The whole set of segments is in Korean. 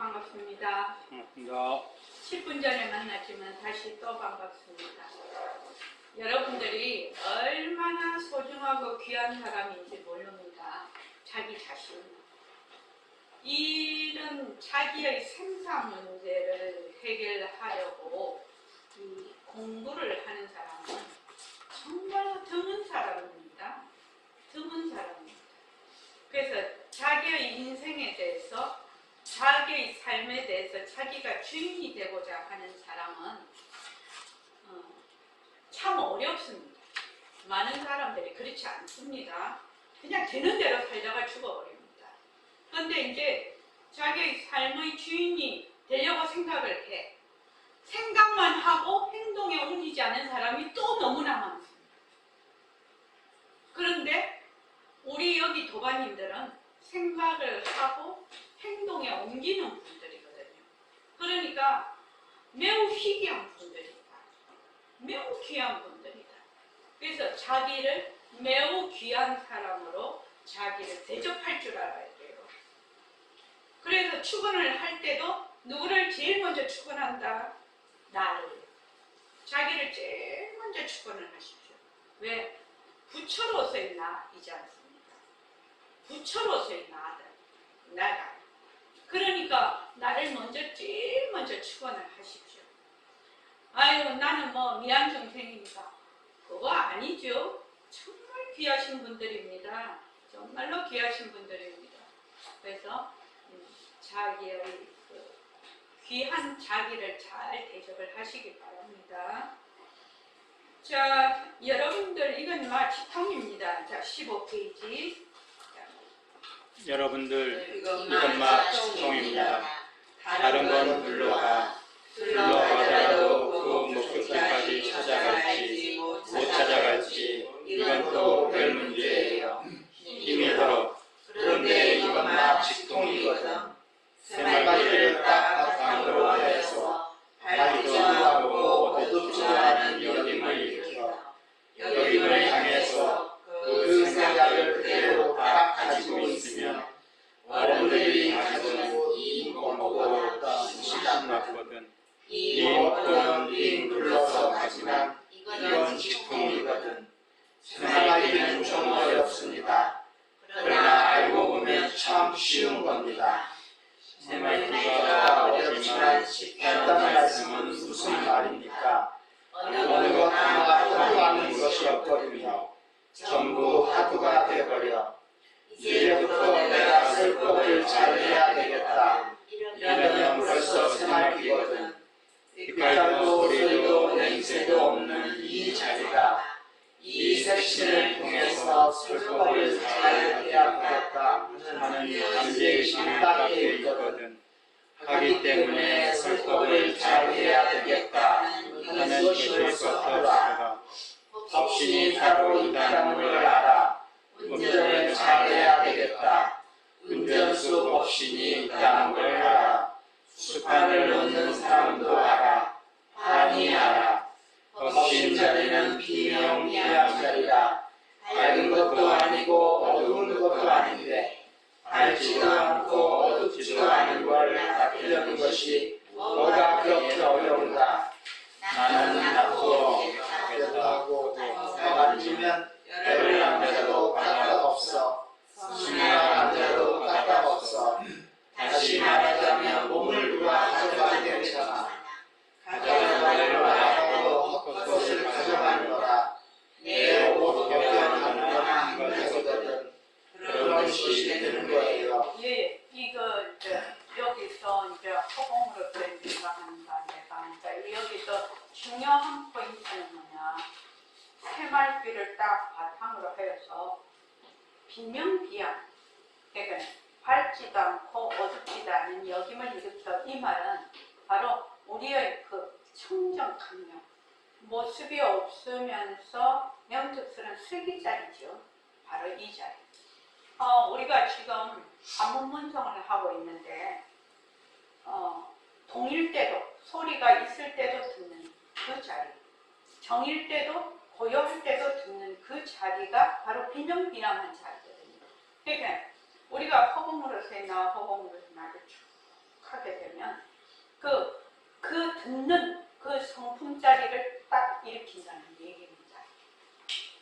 반갑습니다. 반갑습니다. 10분 전에 만났지만 다시 또 반갑습니다. 여러분들이 얼마나 소중하고 귀한 사람인지 모릅니다. 자기 자신. 이런 자기의 생사 문제를 해결하려고 이 공부를 하는 사람은 정말 드문 사람입니다. 드문 사람입니다. 그래서 자기의 인생에 대해서, 자기의 삶에 대해서 자기가 주인이 되고자 하는 사람은 참 어렵습니다. 많은 사람들이 그렇지 않습니다. 그냥 되는 대로 살다가 죽어버립니다. 그런데 이제 자기의 삶의 주인이 되려고 생각을 해. 생각만 하고 행동에 옮기지 않은 사람이 또 너무나 많습니다. 그런데 우리 여기 도반님들은 생각을 하고 행동에 옮기는 분들이거든요. 그러니까 매우 희귀한 분들이다. 매우 귀한 분들이다. 그래서 자기를 매우 귀한 사람으로 자기를 대접할 줄 알아야 돼요. 그래서 출근을 할 때도 누구를 제일 먼저 출근한다? 나를. 자기를 제일 먼저 출근을 하십시오. 왜? 부처로서의 나이지 않습니까? 부처로서의 나다. 나가. 그러니까 나를 제일 먼저 출근을 하십시오. 아유, 나는 뭐 미안정생이니까. 그거 아니죠. 정말 귀하신 분들입니다. 정말로 귀하신 분들입니다. 그래서 자기의 귀한 자기를 잘 대접을 하시기 바랍니다. 자, 여러분들 이건 마치통입니다. 자, 15페이지. 여러분들 이건 마치통입니다. 다른 건 둘러가. 둘러가더라도 그 목적지까지 찾아갈지 못 찾아갈지 이건 또 별 문제예요. 힘이도록. 그런데 이건 마치통이거든. 생활비를 딱 바탕으로 해서 밝지도 않고 어둡지도 않은 여김을 일으켜 여김을 향해서 그 생각을 그대로 딱 가지고 있으면 어른들이 가지고 이 목보다 시간 맞거든. 이 목표는 빙 둘러서 가지만 이건 치통이거든. 생활하기는 좀 어렵습니다. 그러나 알고 보면 참 쉬운 겁니다. 생활하기가 어렵지만 쉽다는 말씀은 무슨 말입니까? 어느 것 하나가 하도하는 것이 없거든요. 전부 하도가 돼버려. 이제부터 내가 쓸 것을 잘해야 되겠다. 이러면 벌써 생활비거든. 빛깔도 소리도 냄새도 없는 이 자리가 이 색신을 통해서 설법을 잘해야 되겠다 하는 감정이 딱에 있거든. 하기 때문에 설법을 잘해야 되겠다 하는 것을 썼더라. 법신이 따로 있다는 걸 알아. 운전을 잘해야 되겠다. 운전수 법신이 있다는 걸 알아. 수판을 놓는 사람도 알아. 판이 알아. 법신 자리는 비명비한 자리라. 밝은 것도 아니고 어두운 것도 아닌데 밝지도 않고 어둡지도 않은 걸 맡으려는 것이 뭐가 그렇게 어려운가. 나는 앞으로 하겠다고 만지면 열을 앉아도 까딱없어. 숨을 앉아도 까딱없어. 다시 말하자면 몸을 누가 가져가야 되잖아. 가져가는 걸 알아도 헛것을 가져가는 거라. 내 옷 벗겨가는 건 안 되거든. 그런 것이 되는 거예요. 예, 이거 여기서 이제 허공으로 된다고 하는가 내가. 그러니까 여기서 중요한 포인트는 뭐냐? 새말귀를 딱 바탕으로 해서 비명비양. 그러니까 밝지도 않고 어둡지도 않은 여김을 일으켜. 이 말은 바로 우리의 그 청정강령, 모습이 없으면서 명특스러운 슬기자리죠. 바로 이 자리. 우리가 지금 반문문성을 하고 있는데 동일 때도, 소리가 있을 때도 듣는 그 자리, 정일 때도 고요할 때도 듣는 그 자리가 바로 비명비양한 자리거든요. 그러니까 우리가 허공으로서 나 허공으로서 나를 쭉 하게 되면 그 듣는 그 성품자리를 딱 일으킨다는 얘기입니다.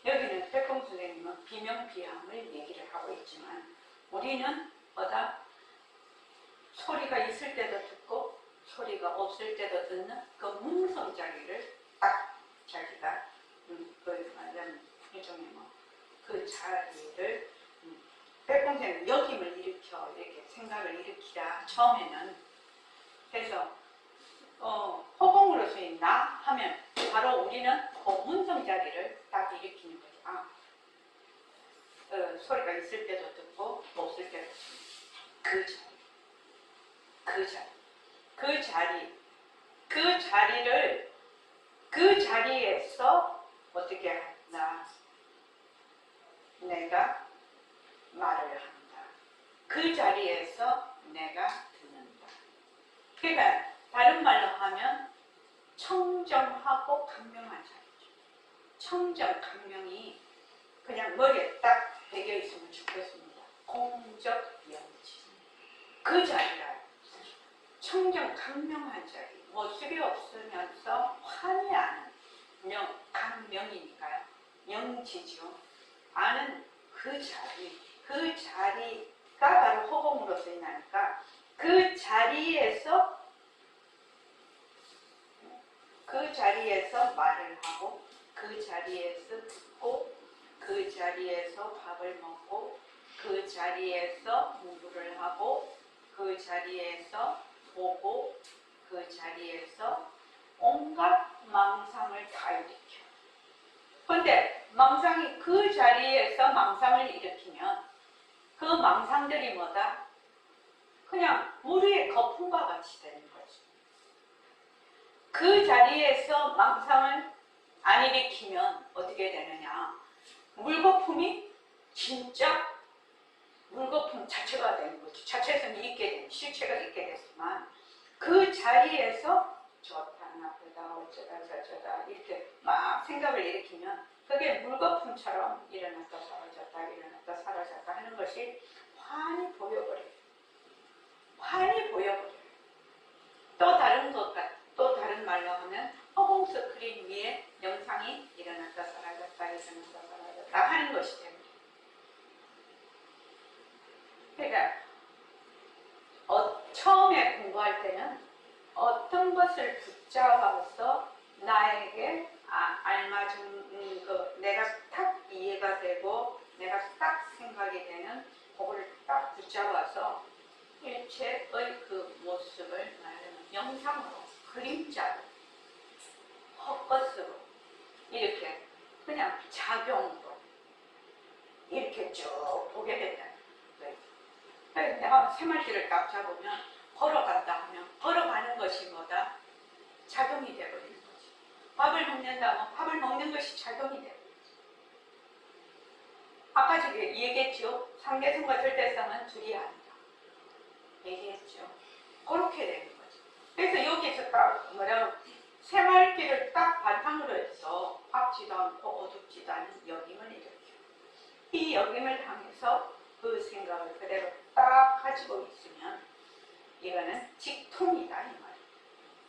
여기는 백범 선생님은 비명비양을 얘기를 하고 있지만 우리는 소리가 있을 때도 듣고 소리가 없을 때도 듣는 그 문성자리를 딱 자기가 일종의 그 자리를 백범 선생님 역임을 일으켜 이렇게 생각을 일으키다 처음에는 그래서 허공으로서의 나 하면 바로 우리는 그 문성 자리를 딱 일으키는 거죠. 소리가 있을 때도 듣고 없을 때도 듣고 그 자리에서 어떻게 한다? 내가 말을 한다. 그 자리에서 내가 듣는다. 그러니까 다른 말로 하면 청정하고 강명한 자리죠. 청정, 강명이 그냥 머리에 딱 배겨 있으면 좋겠습니다. 공적, 영지. 그 자리라. 청정, 강명한 자리. 모습이 없으면서 환히 아는 강명이니까요. 영지죠. 아는 그 자리. 그 자리가 바로 허공으로서 나니까 그 자리에서 말을 하고 그 자리에서 듣고 그 자리에서 밥을 먹고 그 자리에서 공부를 하고 그 자리에서 보고 그 자리에서 온갖 망상을 다 일으켜. 그런데 망상이 그 자리에서 망상을 일으키면 그 망상들이 뭐다? 그냥 물 위에 거품과 같이 되는 거지. 그 자리에서 망상을 안 일으키면 어떻게 되느냐? 물거품이 진짜 물거품 자체가 되는 거지. 자체성이 있게 되는, 실체가 있게 됐지만 그 자리에서 좋다, 나쁘다, 어쩌다, 저쩌다 이렇게 막 생각을 일으키면 그게 물거품처럼 일어났다 사라졌다 일어났다 사라졌다 하는 것이 환히 보여버려요. 환히 보여버려요. 또 다른 말로 하면 허공 스크린 위에 영상이 일어났다 사라졌다 일어났다 사라졌다 하는 것이 됩니다. 그러니까 처음에 공부할 때는 어떤 것을 붙잡아서 나에게 알맞은 내가 딱 이해가 되고 내가 딱 생각이 되는 그거를 딱 붙잡아서 일체의 그 모습을 말하는 영상으로 그림자로 헛것으로 이렇게 그냥 작용으로 이렇게 쭉 보게 된다는 거예요. 그래서 내가 새말귀를 딱 잡으면 걸어간다 하면 걸어가는 것이 뭐다? 작용이 되어버리는 거지. 밥을 먹는다면 밥을 먹는 것이 작용이 되어버리는 거지. 아까 저기 얘기했죠? 상대성과 절대성은 둘이 아니다. 얘기했죠? 그렇게 되는 거지. 그래서 여기서 딱 새말귀를 딱 바탕으로 해서 밝지도 않고 어둡지도 않은 역임을 일으켜. 이 역임을 향해서 그 생각을 그대로 딱 가지고 있으면 이거는 직통이다 이 말이에요.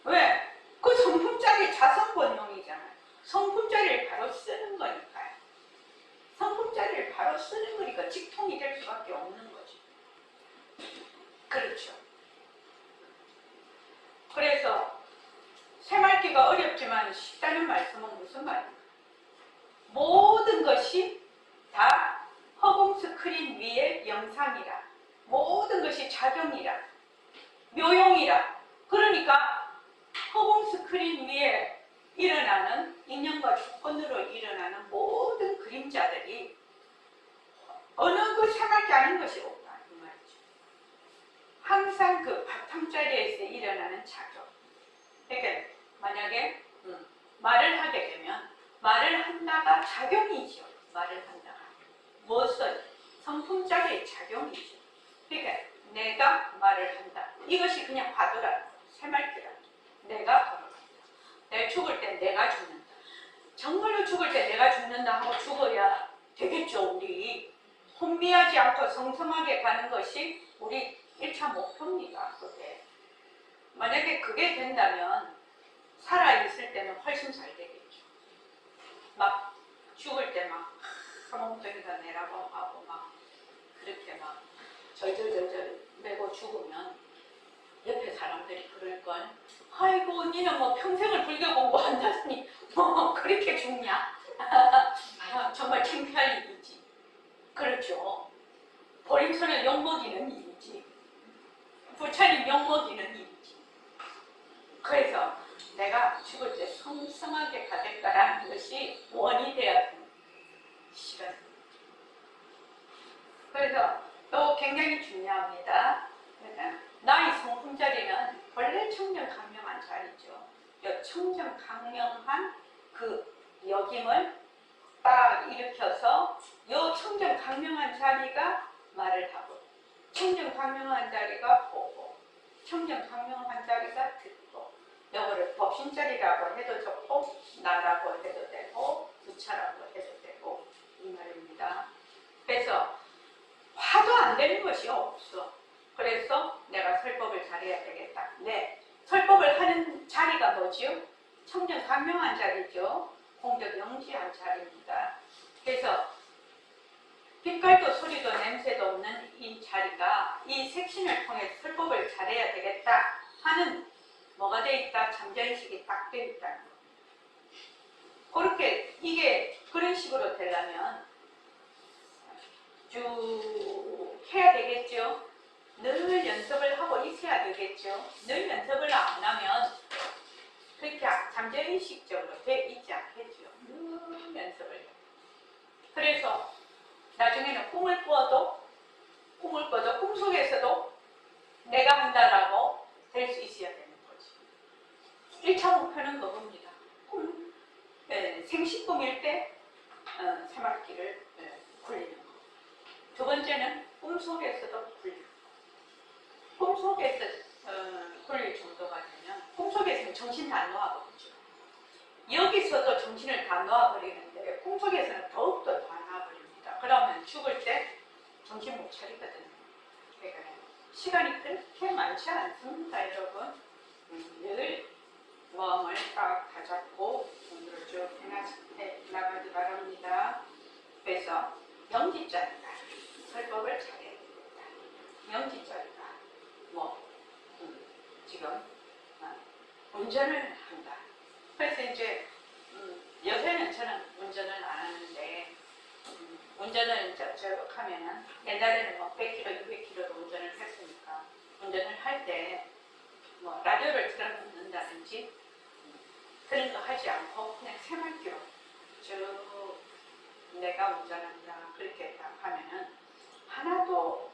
왜? 그 성품자리 자성본용이잖아요. 성품자리를 바로 쓰는 거니까요. 성품자리를 바로 쓰는 거니까 직통이 될 수밖에 없는 거죠. 그렇죠. 그래서 새말귀가 어렵지만 쉽다는 말씀은 무슨 말입니까? 모든 것이 다 허공 스크린 위의 영상이라, 모든 것이 작용이라, 묘용이라. 그러니까 허공 스크린 위에 일어나는 인연과 조건으로 일어나는 모든 그림자들이 어느 그 새말귀 아닌 것이 없다 이 말이죠. 항상 그 바탕자리에서 일어나는 작용. 그러니까 만약에 말을 하게 되면 말을 한다가 작용이죠. 말을 한다가 무엇은 성품자리의 작용이죠. 그러니까 내가 말을 한다. 이것이 그냥 화두라는 거예요. 새말귀라는 거예요. 내가 걸어간다. 내가 죽을 때 내가 죽는다. 정말로 죽을 때 내가 죽는다 하고 죽어야 되겠죠. 우리 혼미하지 않고 성성하게 가는 것이 우리 1차 목표입니다. 그게. 만약에 그게 된다면 살아있을 때는 훨씬 잘 되겠죠. 막 죽을 때 막 사몽둥이가 내라고 하고 막 그렇게 막 절절절절 매고 죽으면 옆에 사람들이 그럴걸. 아이고 니는 뭐 평생을 불교 공부한다더니 뭐 그렇게 죽냐. 정말 창피할 일이지. 그렇죠. 보림선을 욕먹이는 일이지. 부처님 욕먹이는 일이지. 그래서 내가 죽을 때 성성하게 가될까라는 것이 원이 되어야 되는 시간. 그래서 또 굉장히 중요합니다. 나의 성품자리는 원래 청정강명한 자리죠. 이 청정강명한 그 역임을 딱 일으켜서 이 청정강명한 자리가 말을 하고, 청정강명한 자리가 보고, 청정강명한 자리가 듣고, 이거를 법신자리라고 해도 좋고 나라고 해도 되고 부처라고 해도 되고 이 말입니다. 그래서 화도 안 되는 것이 없어. 그래서 내가 설법을 잘해야 되겠다. 네, 설법을 하는 자리가 뭐지요? 청정강명한 자리죠. 공덕영지한 자리입니다. 그래서 빛깔도 소리도 냄새도 없는 이 자리가 이 색신을 통해 설법을 잘해야 되겠다 하는 뭐가 돼 있다? 잠자의식이 딱 돼 있다는 겁니다. 그렇게 이게 그런 식으로 되려면 쭉 해야 되겠죠. 늘 연습을 하고 있어야 되겠죠. 늘 연습을 안 하면 그렇게 잠재의식적으로 돼 있지 않겠죠. 늘 연습을 해요. 그래서 나중에는 꿈을 꿔도 꿈속에서도 내가 한다라고 될 수 있어야 되는 거지. 1차 목표는 그겁니다. 생식꿈일 때 새마귀를 굴리는 거. 두 번째는 꿈속에서도 굴리는 거. 꿈속에서 굴릴 정도가 되면 꿈속에서는 정신 다 놓아버리죠. 여기서도 정신을 다 놓아버리는데 꿈속에서는 더욱더 다 놓아버립니다. 그러면 죽을 때 정신 못 차리거든요. 그러니까 시간이 그렇게 많지 않습니다, 여러분. 늘 마음을 딱 다잡고 공부를 쭉 해나가기 바랍니다. 그래서 영지자리가 설법을 잘해야 됩니다. 영지자리가 지금 운전을 한다. 그래서 이제 요새는 저는 운전을 안 하는데 운전을 쭉 하면은 옛날에는 100km, 200km도 운전을 했으니까 운전을 할 때 라디오를 틀어놓는다든지 그런 거 하지 않고 그냥 새말기로 쭉 내가 운전한다 그렇게 딱 하면은 하나도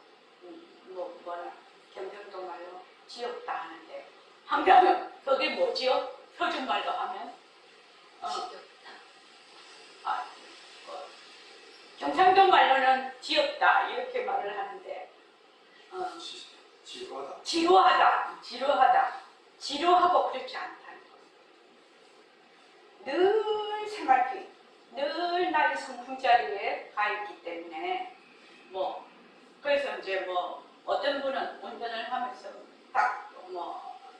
경상도 말로 지옥다 하는데 한편은 그게 뭐지요? 표준말로 하면 경상도 말로는 지옥다 이렇게 말을 하는데 지루하고 그렇지 않다는 거. 늘 새말피, 늘 나의 성품 자리에 가 있기 때문에 그래서 이제 어떤 분은 운전을 하면서 딱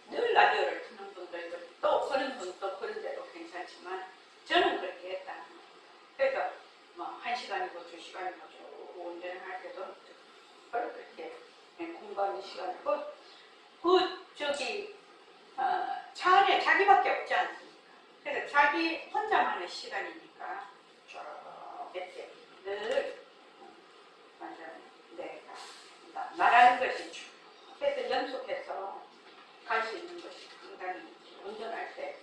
늘 라디오를 듣는 분들도 또 그런 분도 그런 대로 괜찮지만 저는 그렇게 했다는 거예요. 그래서 1시간이고 2시간이고 쭉 운전을 할 때도 그렇게 공부하는 시간이고 차 안에 자기밖에 없지 않습니까? 그래서 자기 혼자만의 시간이니까 쭉 이렇게 늘 완전 내가 말하는 것이 쭉 해서 연속해서 갈 수 있는 것이 상당히 운전할 때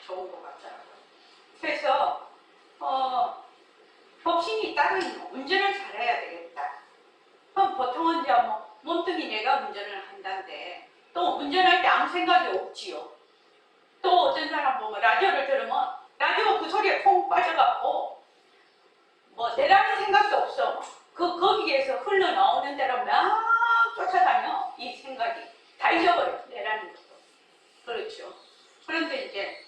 좋은 것 같더라고요. 그래서 법신이 따로 있는 운전을 잘해야 되겠다. 그럼 보통은 이제 몸뚱이 내가 운전을 한다는데 또 운전할 때 아무 생각이 없지요. 또 어떤 사람 보면 라디오를 들으면 라디오 그 소리에 콩 빠져갖고 내라는 생각도 없어. 거기에서 흘러나오는 대로 막 쫓아다녀. 이 생각이 다 잊어버려. 내라는 것도. 그렇죠. 그런데 이제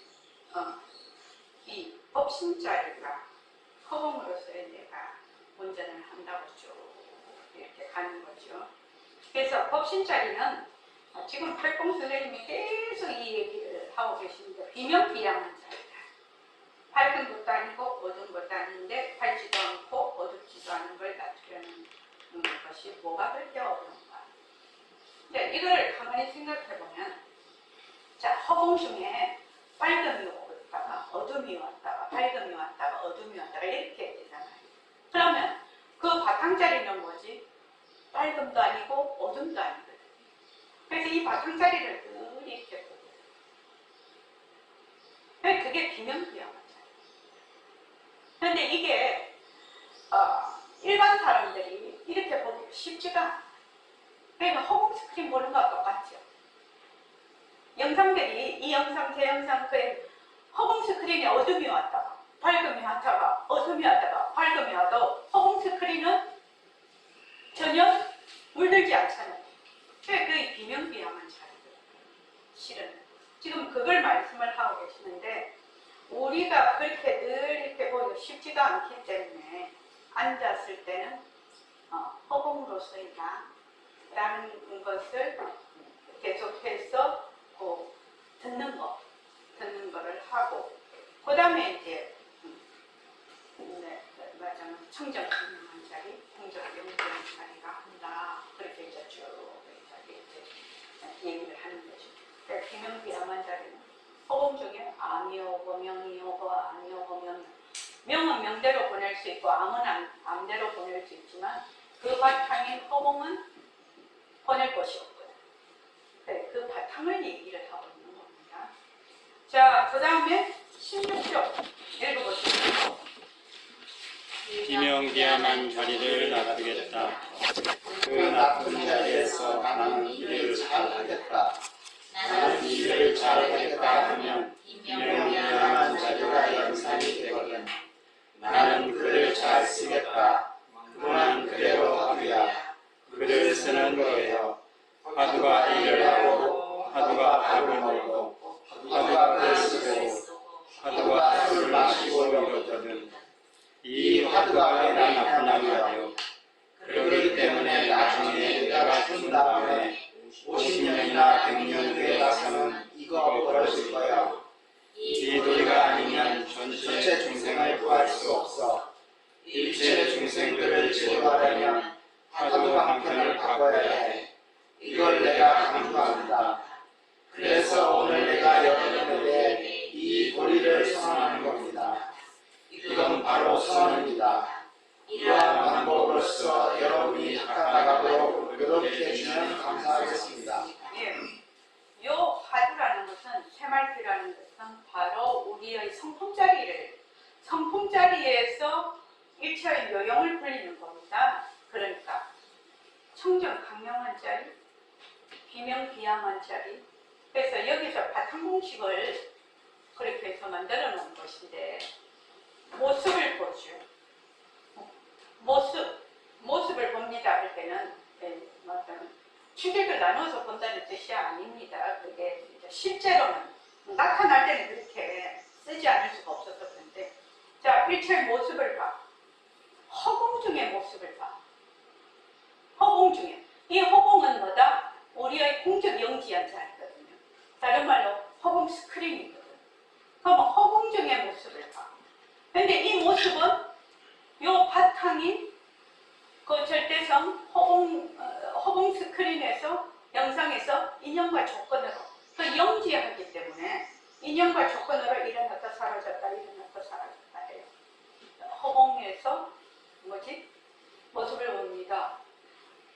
이 법신자리가 허공으로서의 내가 운전을 한다고 쭉 이렇게 가는 거죠. 그래서 법신자리는 지금 팔공 선생님이 계속 이 얘기를 하고 계십니다. 비명비양한 자이다. 밝은 것도 아니고 어두운 것도 아닌데 밝지도 않고 어둡지도 않은 걸 나타내는 것이 뭐가 그렇게 어려운가. 이제 이걸 가만히 생각해보면, 자, 허공 중에 밝음이 왔다가 어둠이 왔다가 밝음이 왔다가 어둠이 왔다가 이렇게 되잖아요. 그러면 그 바탕자리는 뭐지? 밝음도 아니고 어둠도 아니거든요. 그래서 이 바탕자리를 늘 이렇게 보거든요. 그게 비명비양한 자리예요. 그런데 이게 일반 사람들이 이렇게 보기 쉽지가 않아요. 그러니까 허공 스크린 보는 거와 똑같죠. 영상들이 이 영상, 제 영상, 그 허공 스크린에 어둠이 왔다가 밝음이 왔다가 어둠이 왔다가 밝음이 와도 허공 스크린은 전혀 물들지 않잖아요. 그게 비명비양한 자리들. 실은 지금 그걸 말씀을 하고 계시는데, 우리가 그렇게 늘 이렇게 보기 쉽지가 않기 때문에 앉았을 때는 허공으로서이다 라는 것을 계속해서 듣는 거를 하고, 그 다음에 이제 청정 가능한 자리, 공적 영적인 자리가 한다. 그렇게 이제 쭉 이제 얘기를 하는 거죠. 그러니까 비명비양한 자리는 허공 중에 암이 오고 명이 오고 암이 오고 명은 명대로 보낼 수 있고 암은 암대로 보낼 수 있지만 그 바탕인 허공은 보낼 것이 없거든. 네, 그 바탕을 얘기를 하고 있는 겁니다. 자, 그 다음에 16쪽 읽어보시죠. 비명비양한 자리를 놔두겠다. 그 나쁜 자리에서 나는 일을 잘하겠다. 나는 일을 잘하겠다 하면 비명비양한 자리가 연상이 되거든. 나는 글을 잘 쓰겠다. 그만 그대로 화두야. 글을 쓰는 거예요. 화두가 일을 하고, 화두가 밥을 먹고, 화두가 글을 쓰고, 화두가 술을 마시고 이러거든. 이 화두가 왜 나쁘냐고요. 그렇기 때문에 나중에 내가 죽은 다음에 50년이나 100년 후에 가서는 이거 벌어질 거야. 이 도리가 아니면 전체 중생을 구할 수 없어. 일체 중생들을 제도하려면 화두 방편을 바꿔야 해. 이걸 내가 강조합니다. 그래서 오늘 내가 여러분에게 이 도리를 선언하는 겁니다. 이건 바로 선언입니다. 이러한 방법으로서 여러분이 다가가도록 노력해 주시면 감사하겠습니다. 예. 요 화두라는 것은, 새말피라는 것은 바로 우리의 성품자리에서 일체의 요용을 불리는 겁니다. 그러니까 청정 강명한 자리, 비명비양한 자리. 그래서 여기서 바탕공식을 그렇게 해서 만들어 놓은 것인데, 모습을 보죠. 모습을 봅니다 할 때는 주객을 나눠서 본다는 뜻이 아닙니다. 그게 실제로는 나타날 때는 그렇게 쓰지 않을 수가 없어서 그런데, 자, 일체의 모습을 봐. 허공 중의 모습을 봐. 허공 중에. 이 허공은 뭐다? 우리의 공적 영지한 자리거든요. 다른 말로 허공 스크린이거든. 그럼 허공 중의 모습을 봐. 근데 이 모습은 요 바탕인 그 절대성 허공 스크린에서, 영상에서 인연과 조건으로 그 영지하기 때문에 인연과 조건으로 일어났다 사라졌다 일어났다 사라졌다 해요. 허공에서 모습을 봅니다.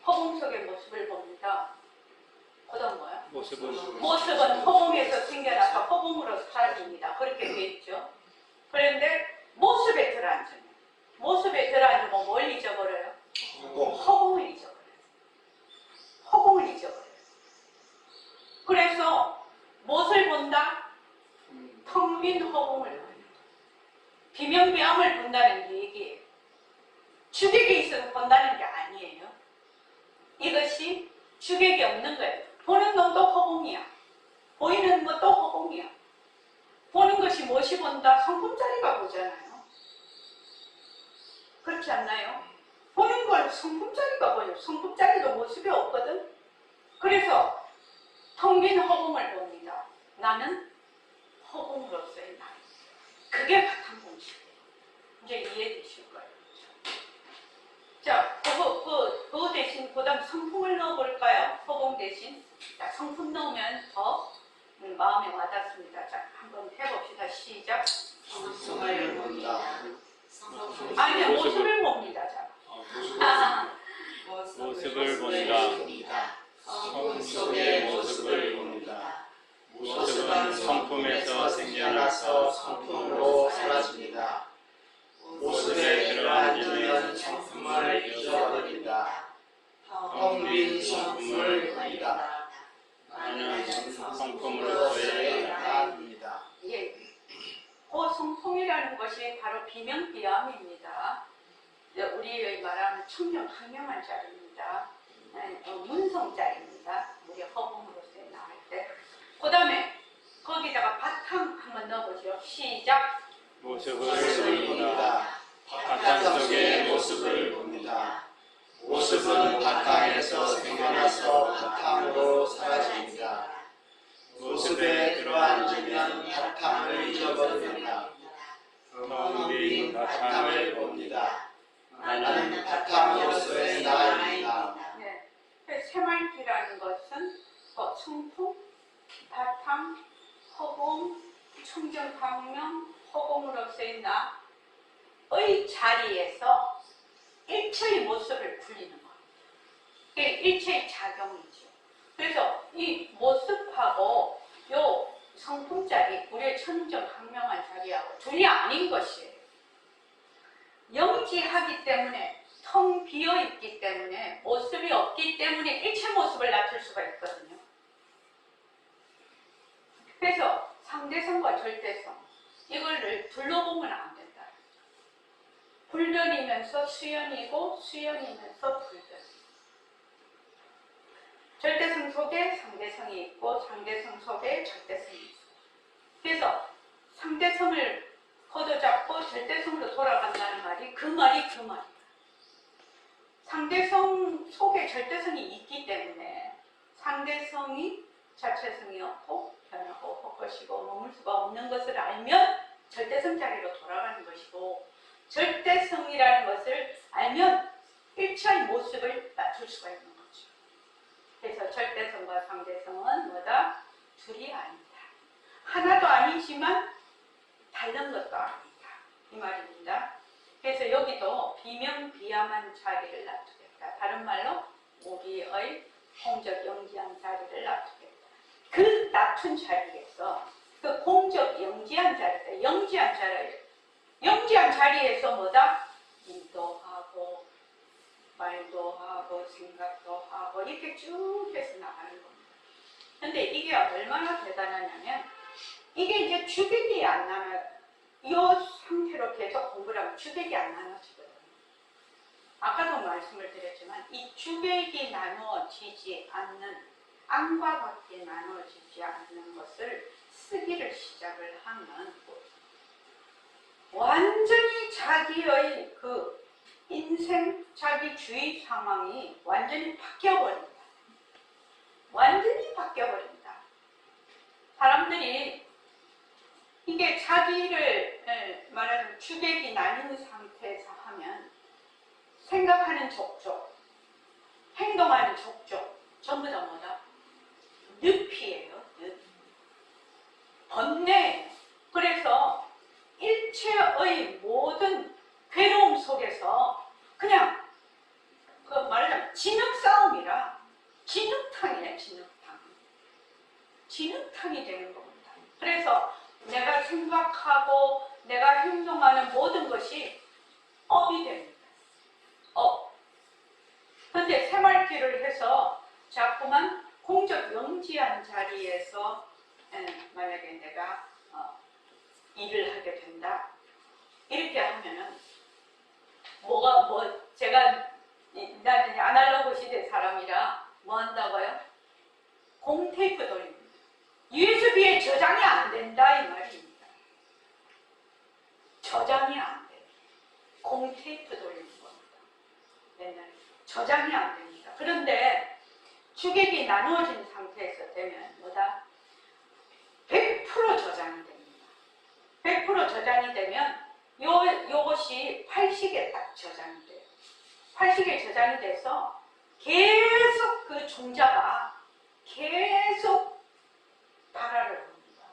허공 속의 모습을 봅니다. 그다음 뭐야? 모습은 허공에서 생겨나서 허공으로 사라집니다. 그렇게 돼 있죠. 그런데 모습에 들어앉으면 뭘 잊어버려요? 허공을 잊어버려요. 허공을 잊어버려요. 그래서 무엇을 본다? 텅 빈 허공을 본다. 비명비양을 본다는 게 얘기예요. 주객이 있어서 본다는 게 아니에요. 이것이 주객이 없는 거예요. 보는 놈도 허공이야. 보이는 것도 허공이야. 보는 것이 무엇이 본다? 성품자리가 보잖아요. 그렇지 않나요? 보는 걸 성품자리가 보여요. 성품자리도 모습이 없거든. 그래서 텅 빈 허공을 봅니다. 나는 허공으로서의 나. 그게 바탕 공식이에요. 이제 이해되실 거예요. 자, 그거 대신 그 다음 성품을 넣어볼까요? 허공 대신. 자, 성품 넣으면 더 마음에 와닿습니다. 자, 한번 해봅시다. 시작. 성품을 본다. 아니, 모습을 봅니다. 자. 모습을 본다. 성품 속의 모습을 봅니다. 모습은 성품에서 생겨나서 성품으로 사라집니다. 모습에 들어앉으면 성품을 잊어버립니다. 텅 빈 성품을 본다. 나는 성품으로서의 나입니다. 예. 그 성품이라는 것이 바로 비명비암입니다. 우리 말하는 청명 항명한 자리입니다. 문성자리입니다. 우리 허공으로서의 나할 때. 그 다음에 거기다가 바탕 한번 넣어보죠. 시작. 모습을 봅니다. 바탕 속의 모습을 봅니다. 모습은 바탕에서 생겨나서 바탕으로 사라집니다. 모습에 들어앉으면 바탕을 잊어버립니다. 텅 빈 바탕을 봅니다. 나는 바탕으로서의 나입니다. 네. 새말기라는 것은 성품, 바탕, 허공, 청정광명, 허공으로서의 나의 자리에서 일체의 모습을 굴리는 거예요. 이게 일체의 작용이죠. 그래서 이 모습하고 요 성품 자리, 우리의 청정광명한 자리하고 둘이 아닌 것이에요. 영지하기 때문에 텅 비어있기 때문에 모습이 없기 때문에 일체 모습을 나타낼 수가 있거든요. 그래서 상대성과 절대성 이거를 둘러보면 안 된다. 불변이면서 수연이고 수연이면서 불변. 절대성 속에 상대성이 있고 상대성 속에 절대성이 있어요. 그래서 상대성을 걷어잡고 절대성으로 돌아간다는 말이 그 말이에요. 상대성 속에 절대성이 있기 때문에 상대성이 자체성이 없고 변하고 헛것이고 머물 수가 없는 것을 알면 절대성 자리로 돌아가는 것이고 절대성이라는 것을 알면 일체의 모습을 낮출 수가 있는 거죠. 그래서 절대성과 상대성은 뭐다? 둘이 아니다. 하나도 아니지만 다른 것도 아니다. 이 말입니다. 그래서 여기도 비명비암한 자리를 놔두겠다. 다른 말로 우리의 공적 영지한 자리를 놔두겠다. 그 낮춘 자리에서 그 공적 영지한 자리다. 영지한 자리에서 뭐다? 일도 하고 말도 하고 생각도 하고 이렇게 쭉 해서 나가는 겁니다. 근데 이게 얼마나 대단하냐면 이게 이제 주객이 안 나면 이 상태로 계속 공부를 하면 주객이 안 나눠지거든요. 아까도 말씀을 드렸지만 이 주객이 나누어지지 않는 안과 밖에 나누어지지 않는 것을 쓰기를 시작을 하면 완전히 자기의 그 인생, 자기 주의 상황이 완전히 바뀌어버립니다. 완전히 바뀌어버립니다. 사람들이 이게 자기를 말하자면 주객이 나뉘는 상태에서 하면 생각하는 족족, 행동하는 족족 전부 다 뭐다? 늪이에요. 늪. 번뇌예요. 그래서 일체의 모든 괴로움 속에서 그냥 그 말하자면 진흙 싸움이라 진흙탕이네. 진흙탕이 되는 겁니다. 그래서 내가 생각하고 내가 행동하는 모든 것이 업이 됩니다. 업. 그런데 새말귀를 해서 자꾸만 공적 영지한 자리에서 만약에 내가 일을 하게 된다. 이렇게 하면은 제가 나는 아날로그 시대 사람이라 뭐 한다고요? 공테이프 돌립니다. USB에 저장이 안 된다 이 말입니다. 저장이 안 돼. 공테이프 돌리는 겁니다. 옛날에 저장이 안 됩니다. 그런데 주객이 나누어진 상태에서 되면 뭐다? 100% 저장이 됩니다. 100% 저장이 되면 요것이 8식에 딱 저장이 돼요. 8식에 저장이 돼서 계속 그 종자가 계속 발화를 합니다.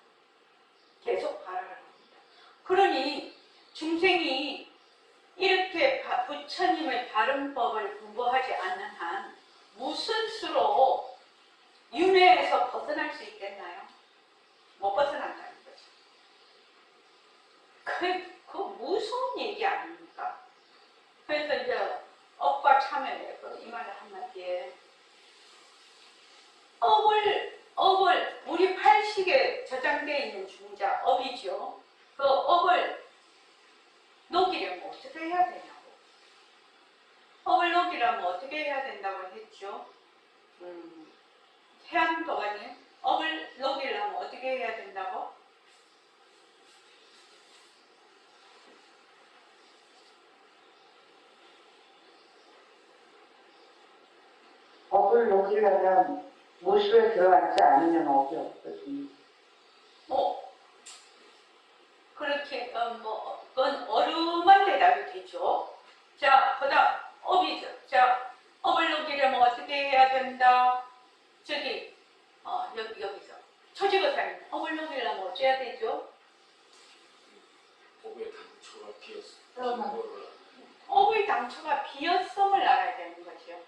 계속 발화를 합니다. 그러니 중생이 이렇게 부처님의 바른법을 공부하지 않는 한 무슨 수로 윤회에서 벗어날 수 있겠나요? 못 벗어난다는 거죠. 그 무서운 얘기 아닙니까? 그래서 이제 업과 참여에 이 말을 한마디에 업을 우리 8식에 저장되어 있는 중자 업이죠. 그 업을 녹이려면 어떻게 해야 되냐고. 업을 녹이려면 어떻게 해야 된다고 했죠? 해안도가님, 업을 녹이려면 어떻게 해야 된다고? 업을 녹이려면 모습에 들어앉지 않으면 업이 없거든요. 그렇게 그건 어루만 대답이 되죠. 자, 그다음 업이죠. 자, 업을 녹이려면 어떻게 해야 된다? 저기 여기서 초지거사님, 업을 녹이려면 어째야 되죠? 법의 당초가 비었어. 업의 당초가 비었음을 알아야 되는 거죠.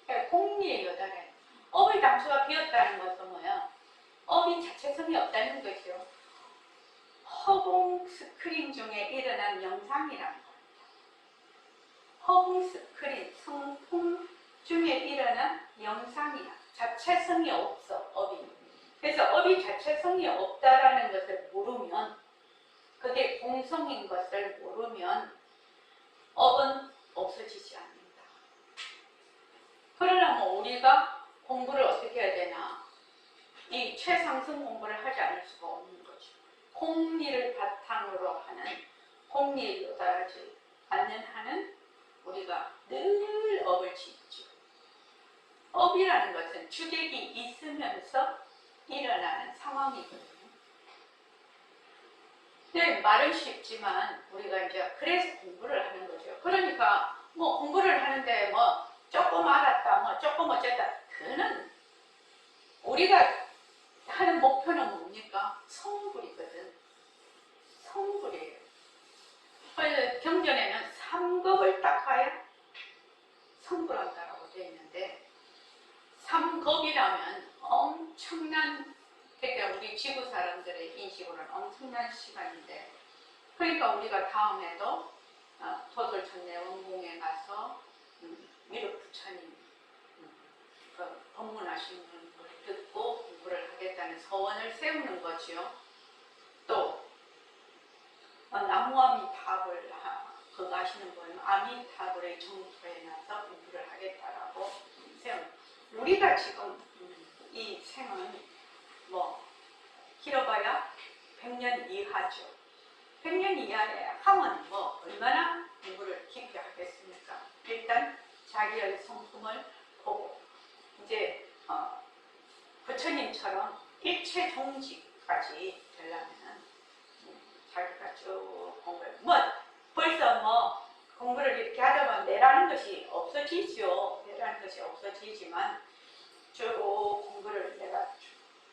그러니까 공리의 여달에 업의 당초가 비었다는 것은 뭐야? 업이 자체성이 없다는 것이요. 허공 스크린 중에 일어난 영상이라는 겁니다. 허공 스크린, 성품 중에 일어난 영상이야. 자체성이 없어, 업이. 그래서 업이 자체성이 없다라는 것을 모르면, 그게 공성인 것을 모르면 업은 없어지지 않는다. 그러려면 우리가 공부를 어떻게 해야 되나? 이 최상승 공부를 하지 않을 수가 없는 거죠. 공리를 바탕으로 하는, 공리에 요달하지 않는 한은 우리가 늘 업을 짓죠. 업이라는 것은 주객이 있으면서 일어나는 상황이거든요. 네, 말은 쉽지만 우리가 이제 그래서 공부를 하는 거죠. 그러니까 뭐 공부를 하는데 뭐 조금 알았다, 뭐 조금 어쨌다. 그는 우리가 하는 목표는 뭡니까? 성불이거든. 성불이에요. 그래서 경전에는 3겁을 닦아야 성불한다라고 되어 있는데 3겁이라면 엄청난, 그러니까 우리 지구 사람들의 인식으로는 엄청난 시간인데, 그러니까 우리가 다음에도 도솔천내 원궁에 가서 미륵 부처님 그 법문하시는 걸 듣고 공부를 하겠다는 서원을 세우는 거지요. 또 나무아미타불 그거 하시는 분은 아미타불의 정토에 나서 공부를 하겠다라고 세운. 우리가 지금 이 생은 뭐 길어봐야 100년 이하죠. 100년 이하에 하면 뭐 얼마나 공부를 깊게 하겠습니까? 일단 자기의 성품을 보고 이제 부처님처럼 일체 종지까지 되려면 자기가 쭉 공부를 벌써 뭐 공부를 이렇게 하다 보면 내라는 것이 없어지죠. 내라는 것이 없어지지만 쭉 공부를 내가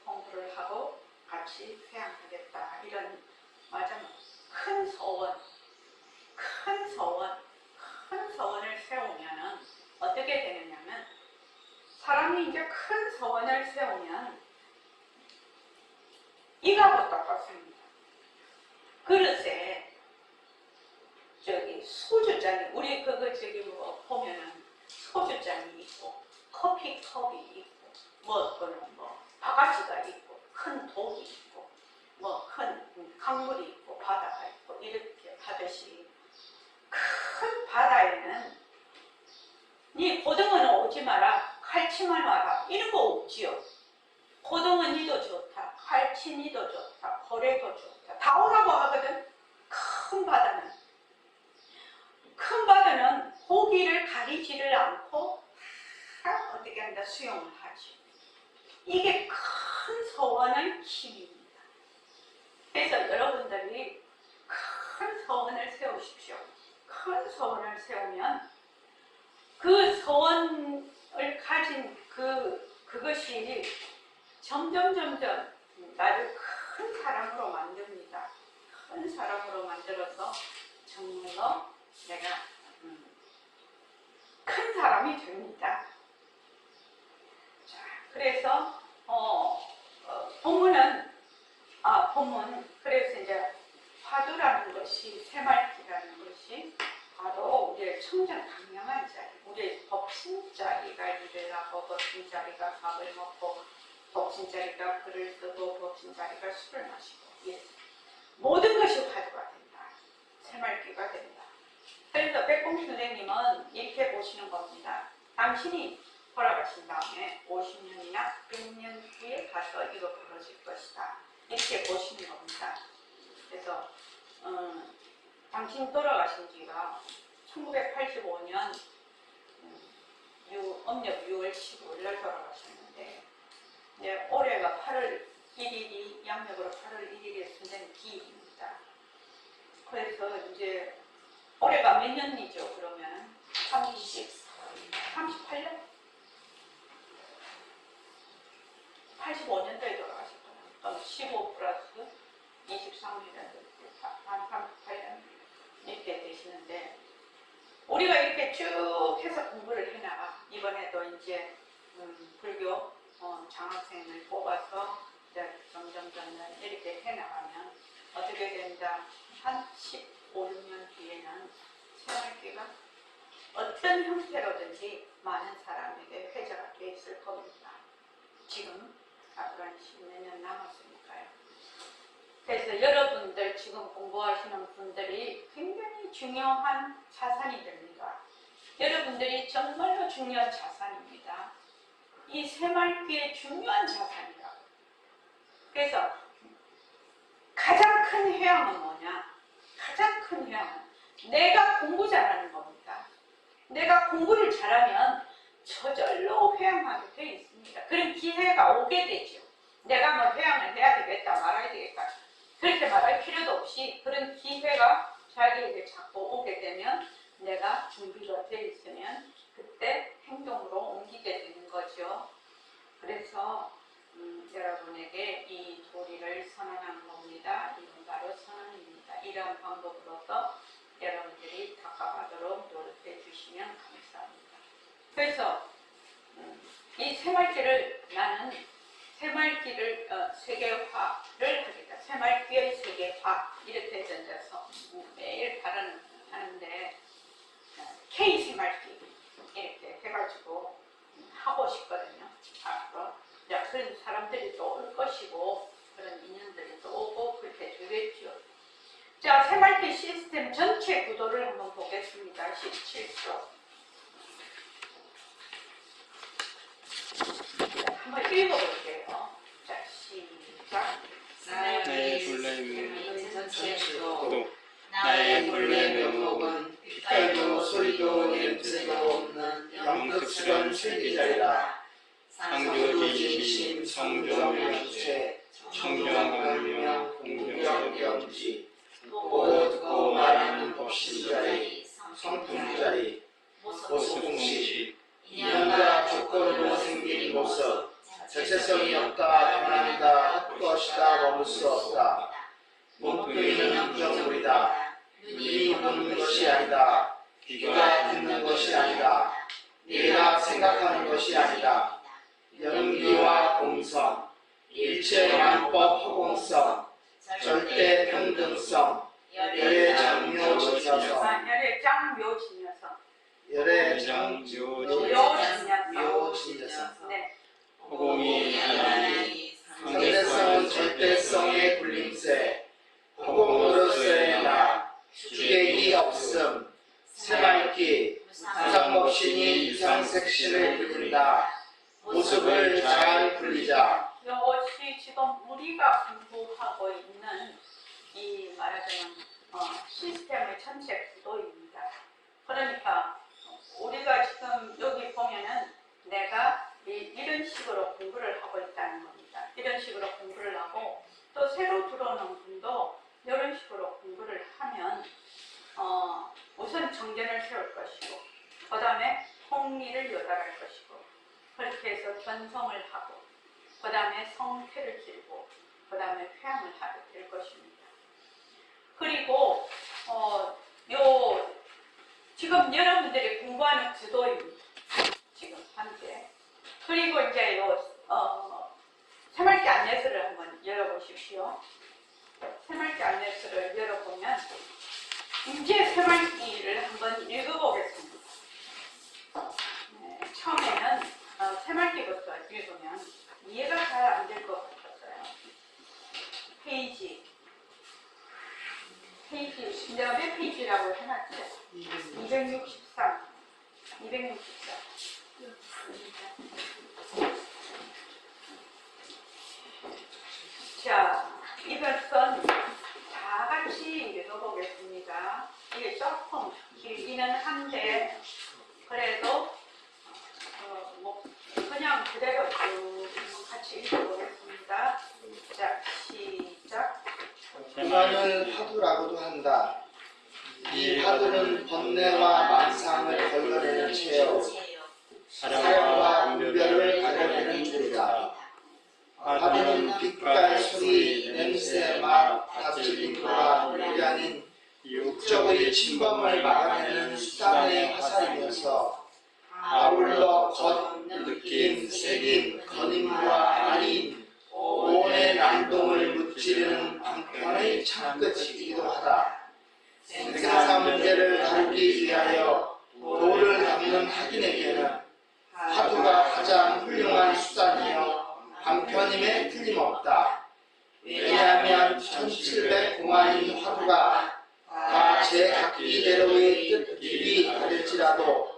공부를 하고 같이 회양하겠다, 이런 맞으면 큰 서원을 세우면은 어떻게 되느냐면, 사람이 이제 큰 서원을 세우면 이거하고 똑같습니다. 그릇에 저기 소주잔이, 우리 그거 저기 뭐 보면은 소주잔이 있고 커피컵이 있고 그거는 바가지가 있고 큰 독이 있고 큰 강물이 있고 바다가 있고 이렇게 하듯이, 큰 바다에는 니 고등어는 오지 마라, 칼치만 와라, 이런 거 없지요. 고등어 니도 좋다, 칼치 니도 좋다, 고래도 좋다, 다 오라고 하거든. 큰 바다는 고기를 가리지를 않고 어떻게 한다, 수용을 하지. 이게 큰 소원의 힘입니다. 그래서 여러분들이 큰 소원을 세우십시오. 큰 소원을 세우면 그 소원을 가진 그것이 점점 나를 큰 사람으로 만듭니다. 큰 사람으로 만들어서 정말로 내가 큰 사람이 됩니다. 자, 그래서 본문 그래서 이제 화두라는 것이 새말기라는 것이 바로 우리의 청정 강량한 자리, 우리의 법신자리가 이래라고 법신자리가 밥을 먹고 법신자리가 글을 쓰고 법신자리가 술을 마시고 모든 것이 화두가 된다. 새말기가 된다. 그래서 백공 선생님은 이렇게 보시는 겁니다. 당신이 돌아가신 다음에 50년이나 100년 후에 가서 이거 벌어질 것이다. 이렇게 보시는 겁니다. 그래서 당신 돌아가신 지가 1985년 음력 6월 15일날 돌아가셨는데 올해가 8월 1일이 양력으로 8월 1일에 선생님 기입니다. 그래서 이제 올해가 몇 년이죠? 그러면 38년? 85년도에 돌아가셨구나. 15 플러스 23년, 한 38년 이렇게 되시는데 우리가 이렇게 쭉 해서 공부를 해나가. 이번에도 이제 불교 장학생을 뽑아서 이제 점점 이렇게 해나가면 어떻게 된다? 한 15, 16년 뒤에는 새말기가 어떤 형태로든지 많은 사람에게 회자가 되어 있을 겁니다. 지금 앞으로 한 10몇 년 남았으니까요. 그래서 여러분들 지금 공부하시는 분들이 굉장히 중요한 자산이 됩니다. 여러분들이 정말로 중요한 자산입니다. 이 새말기의 중요한 자산이라고. 그래서 가장 큰 회양은 뭐냐? 가장 큰 회양은 내가 공부 잘하는 겁니다. 내가 공부를 잘하면 저절로 회양하게 되어 있습니다. 그런 기회가 오게 되죠. 내가 뭐 회양을 해야 되겠다, 말아야 되겠다. 그렇게 말할 필요도 없이 그런 기회가 자기에게 자꾸 오게 되면 내가 준비가 되어 있으면 그때 행동으로 옮기게 되는 거죠. 그래서 여러분에게 이 도리를 선언하는 겁니다. 이건 바로 선언입니다. 이런 방법으로서 여러분들이 닦아가도록 노력해 주시면 감사합니다. 그래서 이 새말기를 나는 새말기를 세계화를 하겠다. 새말기의 세계화 이렇게 던져서 매일 발언하는데 K 새말기 이렇게 해가지고 하고 싶거든요. 앞으로 그런 사람들이 또 올 것이고 그런 인연들이 또 오고 그렇게 되겠죠. 자, 새말기 시스템 전체 구도를 한번 보겠습니다. 17조. 한번 읽어볼게요. 자, 시작. 나의 본래 명목은 전체도 나의 본래 명목은 빛깔도 소리도 냄새도 없는 영특스런 세계자리라. 상조지심 성조명주체 청정광명 공명경지 보고 듣고 말하는 법신자리 성품자리 모습공식 인연과 조건으로 생긴 모습 자체성이 없다 변한다 헛것이다 머물 수 없다. 목표는 영정물이다. 눈이 보는 것이 아니다. 귀가 듣는 것이 아니다. 내가 생각하는 것이 아니다. 영리와 공성, 일체 만법 허공성, 절대 평등성, 열의 장묘진여성, 열의 장묘진여성, 열의 묘진여성. 네. 허공이 하나니 상대성은 절대성의 불림세 허공으로서의 나 주객이 없음 새말기 무상법신이 유상색신을 부른다. 모습을 잘 불리자. 이것이 지금 우리가 공부하고 있는 이 말하자면 시스템의 전체 구도입니다. 그러니까 우리가 지금 여기 보면은 내가 이런 식으로 공부를 하고 있다. 다음에 통리를 요달할 것이고, 그렇게 해서 견성을 하고, 그 다음에 성패를 길고, 그 다음에 폐양을 하게 될 것입니다. 그리고 지금 여러분들이 공부하는 구도입니다. 지금 현재. 그리고 이제 새말기 안내서를 한번 열어보십시오. 새말기 안내서를 열어보면 이제 새말기를 한번 읽어보겠습니다. 네, 처음에는 새말기부터 읽으면 이해가 잘 안 될 것 같았어요. 페이지 내가 몇 페이지라고 해놨죠? 263. 자, 이것은 다 같이 읽어보겠습니다. 이게 조금 길기는 한데 그래도 그냥 그대로 쭉 같이 읽어보겠습니다. 자, 시작. 그만을 화두라고도 한다. 이 화두는 번뇌와 망상을 걸러내는 채요, 사령과 분별을 가려내는 줄이다. 화두는 빛깔, 소리, 냄새, 맛, 다질림과 물량인 육적의 침범을 막아내는 수단의 화살이면서 아울러 겉, 느낌, 색임, 거림과 아림, 오온의 난동을 무찌르는 방편의 창끝이기도 하다. 생사 문제를 다루기 위하여 도를 닦는 학인에게는 화두가 가장 훌륭한 수단이며 방편임에 틀림없다. 왜냐하면 1700공안인 화두가 다 제 각기대로의 뜻길이 다를지라도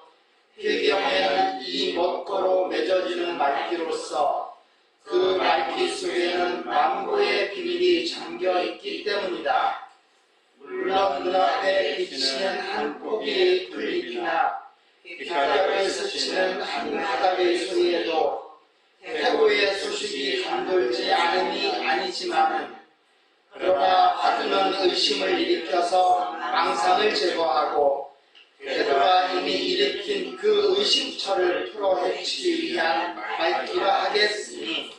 필경에는 이 먹거로 맺어지는 말기로서 그 말기 속에는 만고의 비밀이 잠겨있기 때문이다. 물론 눈앞에 비치는 한 포기의 풀잎이나 빗가락을 스치는 한 가닥의 소리에도 태고의 소식이 감돌지 않음이 아니지만은, 그러나 화두는 의심을 일으켜서 망상을 제거하고 궤도가 이미 일으킨 그 의심처를 풀어헤치기 위한 말기라 하겠으니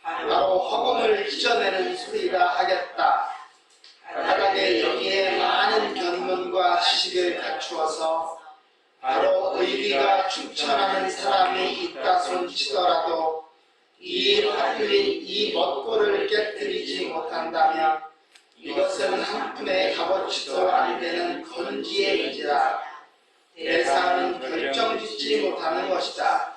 바로 허공을 찢어내는 소리라 하겠다. 바닥에 여기에 많은 견문과 지식을 갖추어서 바로 의리가 충천하는 사람이 있다 손치더라도 이 화두인 이 먹고를 깨뜨리지 못한다면 이것은 한 푼의 값어치도 안 되는 건지의인지라 대상은 결정짓지 못하는 것이다.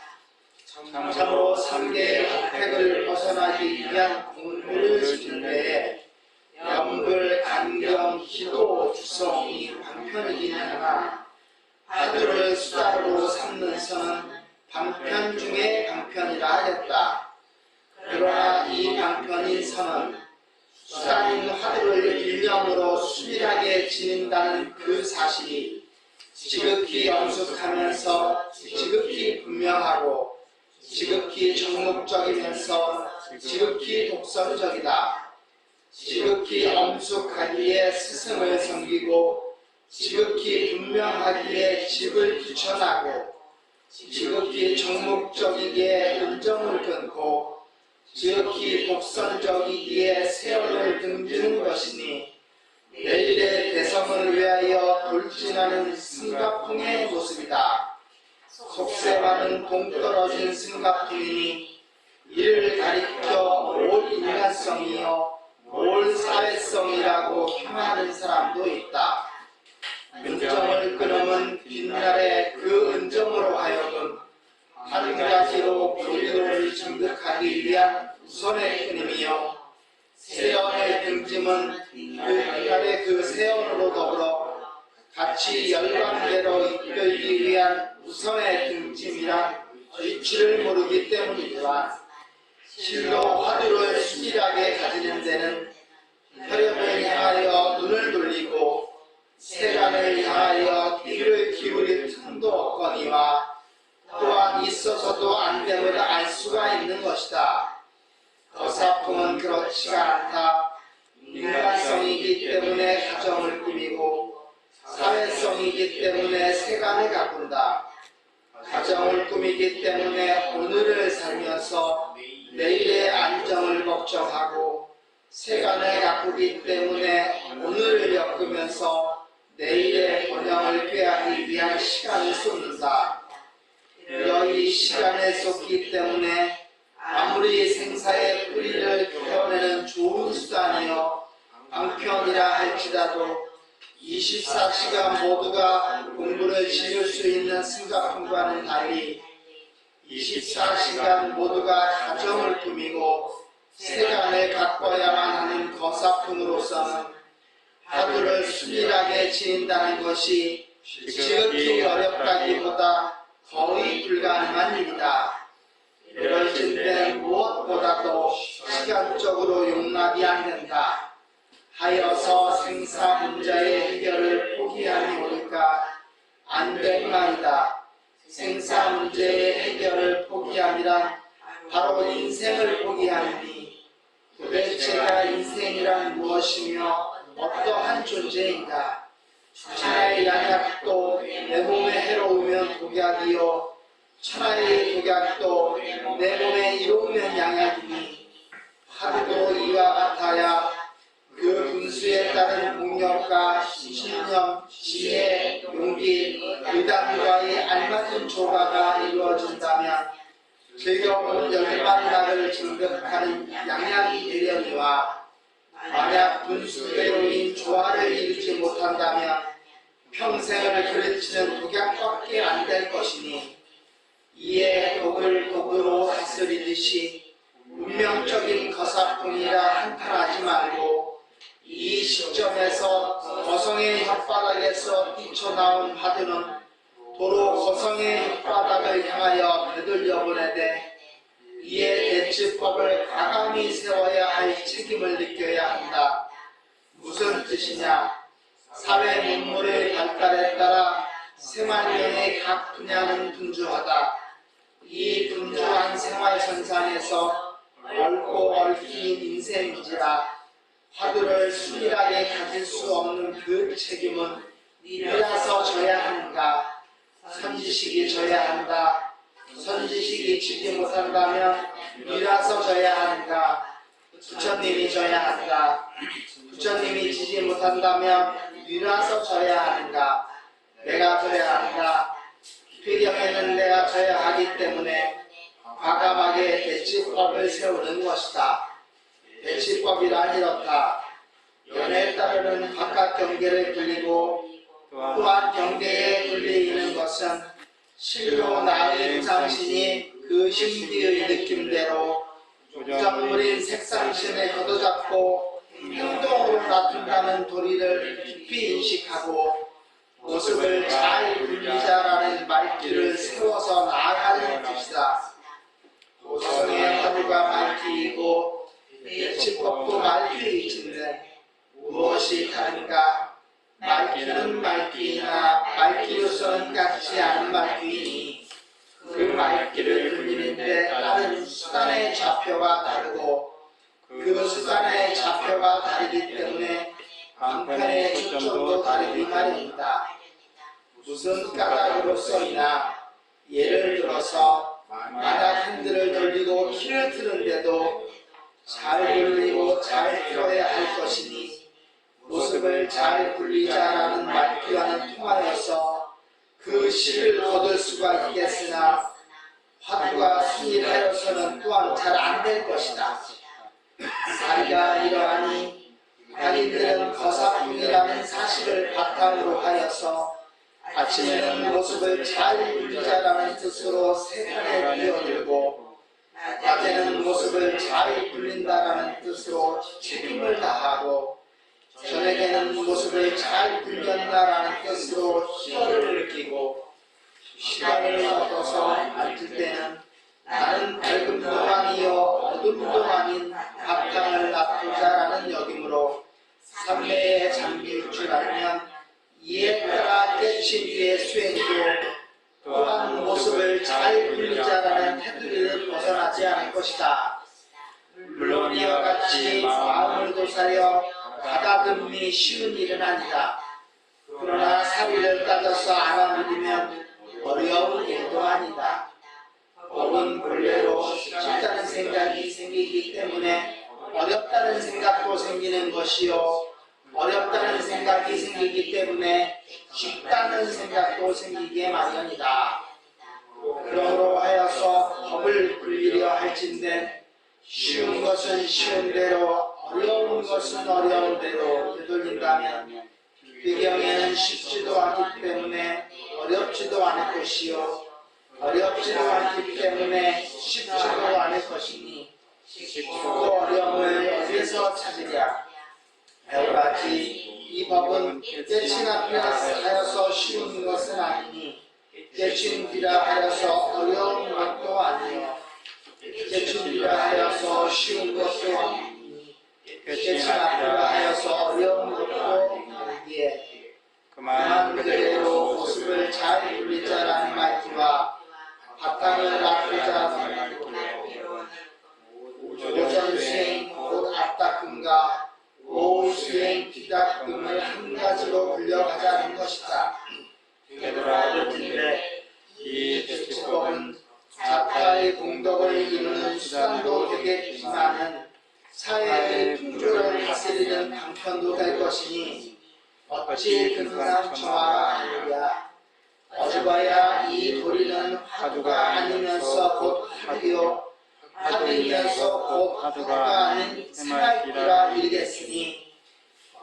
참으로 3개의 혜택을 벗어나기 위한 공부를 짓는 데에 염불, 안경, 희도, 주성이 방편이긴 하나 화두를 수단으로 삼는 선은 방편 중에 방편이라 하겠다. 그러나 이 방편인 선은 수단인 화두를 일념으로 수밀하게 지닌다는 그 사실이 지극히 엄숙하면서 지극히 분명하고 지극히 정목적이면서 지극히 독선적이다. 지극히 엄숙하기에 스승을 섬기고 지극히 분명하기에 집을 비천하고 지극히 정목적이기에 은정을 끊고 지극히 독선적이기에 세월을 등지는 것이니 내일의 대성을 위하여 돌진하는 승가풍의 모습이다. 속세와는 동떨어진 승가풍이니 이를 가리켜 올 인간성이요 올 사회성이라고 폄하하는 사람도 있다. 은정을 끊으면 빛날에 그 은정으로 하여금 한 가지로 불교를 증득하기 위한 우선의 끊임이요 세연의 등짐은 그 빛날의 그 세연으로 더불어 같이 열관대로 이끌기 위한 우선의 등짐이란 위치를 모르기 때문이지만 실로 화두를 수밀하게 가지는 데는 혈협을 향하여 눈을 돌리고 세간을 향하여 귀를 기울일 틈도 없거니와 또한 있어서도 안 됨을 알 수가 있는 것이다. 거사풍은 그렇지가 않다. 인간성이기 때문에 가정을 꾸미고 사회성이기 때문에 세간을 가꾼다. 꿈이기 때문에 오늘을 살면서 내일의 안정을 걱정하고 세간의 약국이기 때문에 오늘을 엮으면서 내일의 번영을 꾀하기 위한 시간을 쏟는다. 너희 시간에 쏟기 때문에 아무리 생사의 뿌리를 베어내는 좋은 수단이요 방편이라 할지라도 24시간 모두가 공부를 지을 수 있는 승가품과는 달리 24시간 모두가 가정을 꾸미고 세간을 가꿔야만 하는 거사품으로서는 화두를 순일하게 지닌다는 것이 지극히 어렵다기보다 거의 불가능한 일이다. 이럴 때 무엇보다도 시간적으로 용납이 안 된다. 하여서 생사 문제의 해결을 포기하니 오니까 안 될 말이다. 생사 문제의 해결을 포기함이란 바로 인생을 포기하니 도대체가 인생이란 무엇이며 어떠한 존재인가? 천하의 양약도 내 몸에 해로우면 독약이요 천하의 독약도 내 몸에 이로우면 양약이니 하루도 이와 같아야 그 분수에 따른 공력과 신념, 지혜, 용기, 의단과의 알맞은 조화가 이루어진다면 즐거운 열반나를 증득하는 양양이 되려니와 만약 분수대로인 조화를 이루지 못한다면 평생을 그르치는 독약밖에 안 될 것이니 이에 독을 독으로 다스리듯이 운명적인 거사뿐이라 한탄하지 말고 이 시점에서 거성의 혓바닥에서 뛰쳐나온 화두는 도로 거성의 혓바닥을 향하여 되돌려 보내되 이에 대치법을 과감히 세워야 할 책임을 느껴야 한다. 무슨 뜻이냐? 사회 문물의 발달에 따라 생활면의 각 분야는 분주하다. 이 분주한 생활선상에서 얽고 얽힌 인생인지라 화두를 순일하게 가질 수 없는 그 책임은 니라서 져야 하는가? 선지식이 져야 한다. 선지식이 지지 못한다면 니라서 져야 하는가? 부처님이 져야 한다. 부처님이 지지 못한다면 니라서 져야 하는가? 내가 져야 한다. 필경에는 내가 져야 하기 때문에 과감하게 대치법을 세우는 것이다. 대치법이란 이렇다. 연에 따르는 바깥 경계를 굴리고 또한 경계에 굴리는 것은 실로 나의 장신이 그 신비의 느낌대로 우정물인 색상신에 걷어잡고 행동으로 나둔다는 도리를 깊이 인식하고 모습을 잘 굴리자라는 말귀를 세워서 나아가는 뜻이다. 고성의 화두가 말귀이고 대치법도 말귀이신데 무엇이 다른가? 말귀는 말귀이나 말귀로서는 같지 않은 말귀이니 그 말귀를 굴리는데 따른 수단의 좌표가 다르고 그 수단의 좌표가 다르기 때문에 방편의 초점도 다르기 마련이다. 무슨 까닭으로서이나 예를 들어서 만약 핸들을 돌리고 키를 트는데도 잘 돌리고 잘 틀어야 할 것이니 모습을 잘 굴리자라는 말귀와는 통하여서 그 실을 거둘 수가 있겠으나 화두가 순일하여서는 또한 잘 안 될 것이다. 사리가 이러하니 자기들은 거사뿐이라는 사실을 바탕으로 하여서 아침에는 모습을 잘 굴리자라는 뜻으로 세간에 뛰어들고 낮에는 모습을 잘 굴린다라는 뜻으로 책임을 다하고 저녁에는 모습을 잘 굴린다라는 뜻으로 희열을 느끼고 시간을 얻어서 앉을 때는 나는 밝음도 아니요 어둠도 아닌 바탕을 놔두자라는 여김으로 삼매에 잠길 줄 알면 이에 따라 깨친 뒤의 수행도 또한 모습을 잘 굴리자라는 테두리를 벗어나지 않을 것이다. 물론 이와 같이 마음을 도사려 가다듬기 쉬운 일은 아니다. 그러나 사리를 따져서 알아누리면 어려운 일도 아니다. 법은 본래로 쉽다는 생각이 생기기 때문에 어렵다는 생각도 생기는 것이요. 어렵다는 생각이 생기기 때문에 쉽다는 생각도 생기게 마련이다. 그러므로 하여서 법을 굴리려 할진대 쉬운 것은 쉬운 대로 어려운 것은 어려운 대로 되돌린다면 배경에는 쉽지도 않기 때문에 어렵지도 않을 것이요 어렵지도 않기 때문에 쉽지도 않을 것이니 그 어려움을 어디서 찾으랴. 배우라지 이 법은 깨치나 하여서 쉬운 것은 아니니 깨치는비라 하여서 어려운 것도 아니요 깨치는비라 하여서 쉬운 것도 아니니 깨치나비라 하여서 어려운 것도 아니기에 그만 그대로 모습을 잘 굴리자라는 말과 바탕을 놔두자는 말로 오전 수행 곧 앞닦음과 오후 수행 뒤닦음을 한 가지로 굴려가자는 것이다. 되돌아보는데 이 대치법은 자타의 공덕을 이루는 수단도 되겠지만은 사회의 풍조를 다스리는 방편도 될 것이니 어찌 금상첨화가 아니랴. 어지바야 이 도리는 화두가 아니면서 곧 화두요 화두이면서 곧 화두가 아닌 생활기라 일겠으니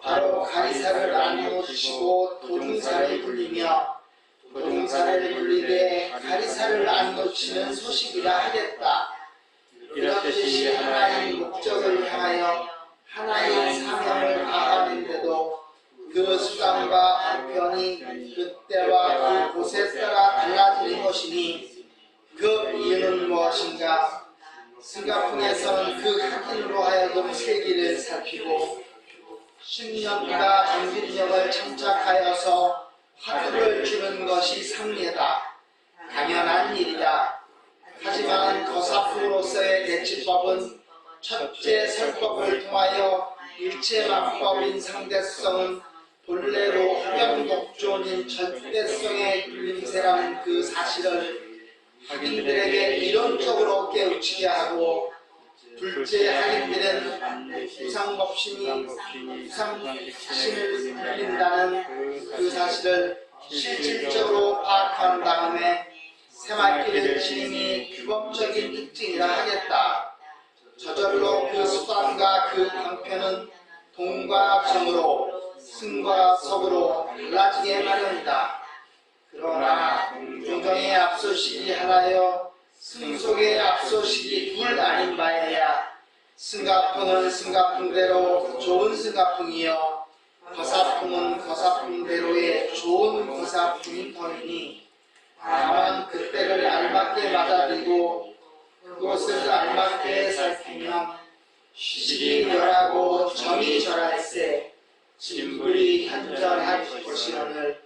바로 가리사를 안 놓치고 도중사를 굴리며 도중사를 굴리되 가리사를 안 놓치는 소식이라 하겠다. 이렇듯이 하나의 목적을 향하여 하나의 사명을 다하는데도 그 수단과 방편이 그때와 그 곳에 따라 달라지는 것이니 그 이유는 무엇인가? 승가풍에서는 그 학인으로 하여금 세기를 살피고 신념과 정신력을 참착하여서 화두를 주는 것이 상례다. 당연한 일이다. 하지만 거사풍으로서의 대치법은 첫째 설법을 통하여 일체만법인 상대성은 본래로 후병독존인 절대성의 굴림새라는 그 사실을 학인들에게 이론적으로 깨우치게 하고 둘째 학인들은 우상법신이 우상신을 굴린다는 그 사실을 실질적으로 파악한 다음에 새말기를 지님이 규범적인 특징이라 하겠다. 저절로 그 수단과 그 방편은 동과 정으로 승과 석으로 달라지게 마련이다. 그러나 동정에 앞서시기 하나여 승속에 앞서시기 둘 아닌 바에야 승가풍은 승가풍대로 좋은 승가풍이요 거사풍은 거사풍대로의 좋은 거사풍인 터이니 다만 그때를 알맞게 맞아들이고 그것을 알맞게 살피면 시기 멸하고 정이 절할세 진불이 현전할 것이오늘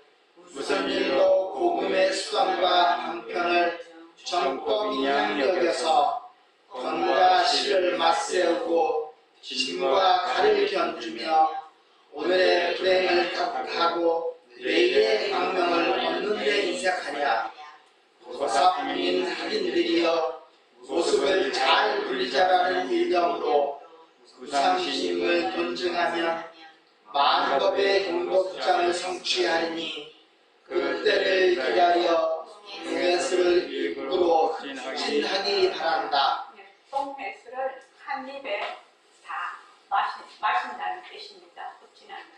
무슨 일로 고금의 수단과 방편을 정법인양 여겨서 권과 실을 맞세우고 진과 가를 견주며 오늘의 불행을 탓하고 내일의 광명을 얻는 데 인색하냐. 고사풍인 학인들이여 모습을 잘 굴리자라는 일념으로 우상신임을 존중하면 만법의 공덕장을 성취하리니 그때를 기다려 동해수를 일부러 흑진하기 바란다. 동해수를 한 입에 다 마신다는 뜻입니다. 흑진하는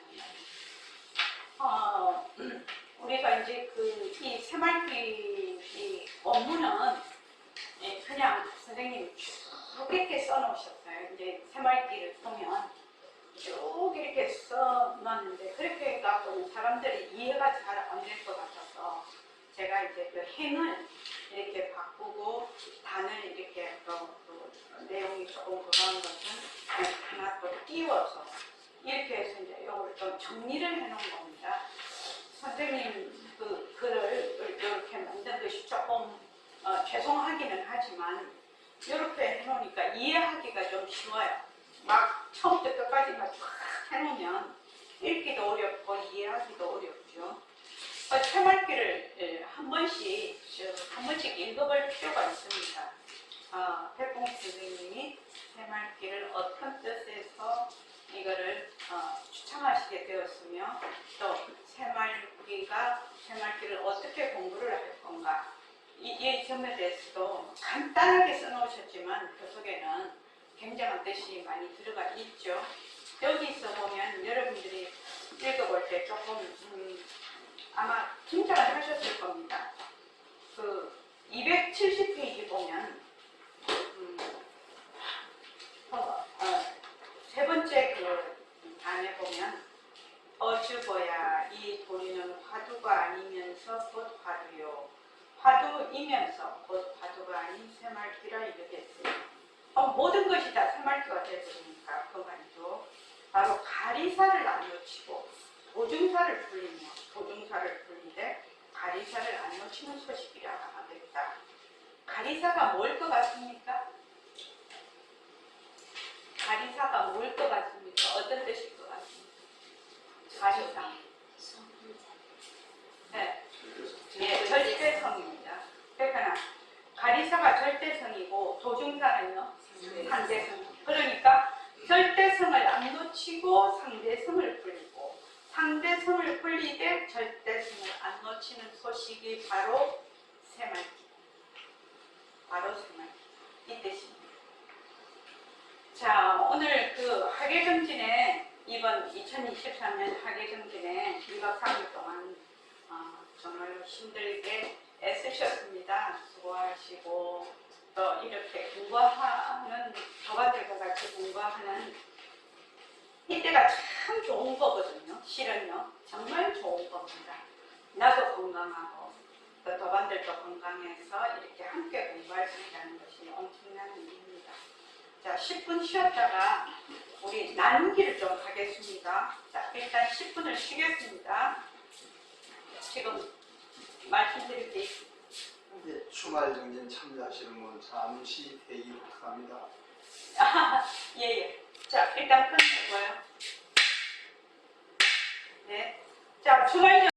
우리가 이제 이 새말귀 이 원문은 그냥 선생님이 쭉 이렇게 써놓으셨어요. 이제 새말귀를 보면 쭉 이렇게 써놨는데 그렇게 해갖고는 사람들이 이해가 잘 안 될 것 같아서 제가 이제 그 행을 이렇게 바꾸고 단을 이렇게 내용이 조금 그런 것은 하나 또 띄워서 이렇게 해서 이제 이걸 좀 정리를 해놓은 겁니다. 선생님 그 글을 이렇게 만든 것이 조금 죄송하기는 하지만 이렇게 해놓으니까 이해하기가 좀 쉬워요. 막 처음부터 끝까지 막 해놓으면 읽기도 어렵고 이해하기도 어렵죠. 새말기를 한 번씩 읽어볼 필요가 있습니다. 백봉 선생님이 새말기를 어떤 뜻에서 이거를 추천하시게 되었으며 또 새말기를 어떻게 공부를 할 건가 이 점에 대해서도 간단하게 써놓으셨지만 그 속에는 굉장한 뜻이 많이 들어가 있죠. 여기서 보면 여러분들이 읽어볼 때 조금 아마 짐작을 하셨을 겁니다. 그 270페이지 보면 세 번째 그 안에 보면 어주버야 이 도리는 화두가 아니면서 곧 화두요 화두이면서 곧 화두가 아닌 새말기라 이르겠으니 모든 것이 다 새말기가 되버리니까 그 말이죠. 바로 가리사를 안 놓치고 도중사를 풀리며 도중사를 풀리되 가리사를 안 놓치는 소식이라 하겠다. 가리사가 뭘 것 같습니까? 가리사가 뭘 것 같습니까? 어떤 뜻일 것 같습니까? 가리사. 네, 절대성입니다. 그러니까 가리사가 절대성이고 도중사는요 상대성. 그러니까 절대성을 안 놓치고 상대성을 풀리고 상대성을 풀리되 절대성을 안 놓치는 소식이 바로 새말기. 바로 새말기. 이 뜻입니다. 자, 오늘 그 학예정진에 이번 2023년 학예정진에 2박 3일 동안 정말로 힘들게 애쓰셨습니다. 수고하시고 또 이렇게 공부하는 저가들과 같이 공부하는 이때가 참 좋은 거거든요. 실은요. 정말 좋은 겁니다. 나도 건강하고 또 도반들도 건강해서 이렇게 함께 공부할 수 있다는 것이 엄청난 의미입니다. 자, 10분 쉬었다가 우리 나누기를 좀 하겠습니다. 자, 일단 10분을 쉬겠습니다. 지금 말씀드릴 게 있습니다. 예, 주말 정진 참여하시는 분 잠시 회의 부탁합니다. 예. 자, 일단 끝내고요. 네. 자, 주말